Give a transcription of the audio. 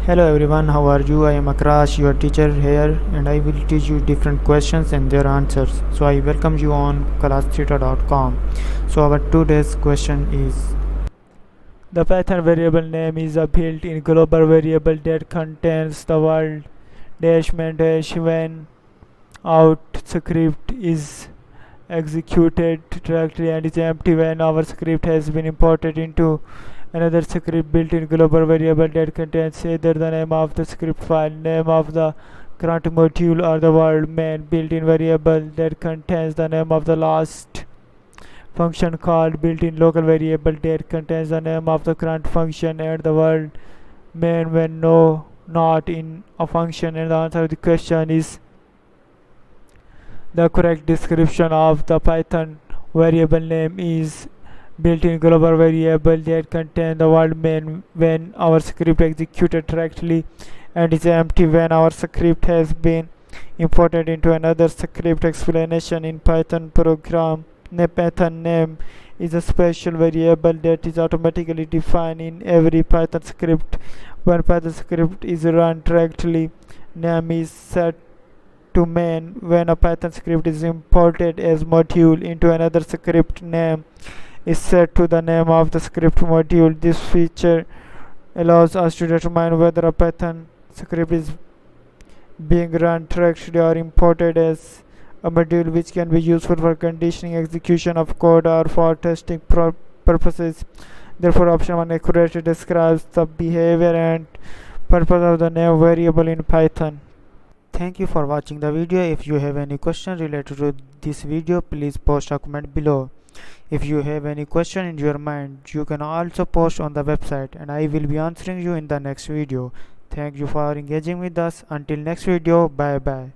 Hello everyone, how are you? I am Akrash, your teacher here, and I will teach you different questions and their answers. So I welcome you on classtheta.com. So our today's question is: The Python variable name is a built-in global variable that contains the word dash main dash when out script is executed directly and is empty when our script has been imported into another script. Built-in global variable that contains either the name of the script file, name of the current module, or the word main. Built-in variable that contains the name of the last function called. Built-in local variable that contains the name of the current function and the word main when no not in a function. And the answer of the question is the correct description of the Python variable name is built-in global variable that contains the word main when our script executed directly and is empty when our script has been imported into another script. Explanation: in Python program, Python name is a special variable that is automatically defined in every Python script. When Python script is run directly, name is set to main. When a Python script is imported as module into another script, name is set to the name of the script module. This feature allows us to determine whether a Python script is being run directly or imported as a module, which can be useful for conditioning execution of code or for testing purposes. Therefore, option 1 accurately describes the behavior and purpose of the name variable in Python. Thank you for watching the video. If you have any question related to this video, please post a comment below. If you have any question in your mind, you can also post on the website and I will be answering you in the next video. Thank you for engaging with us. Until next video, bye bye.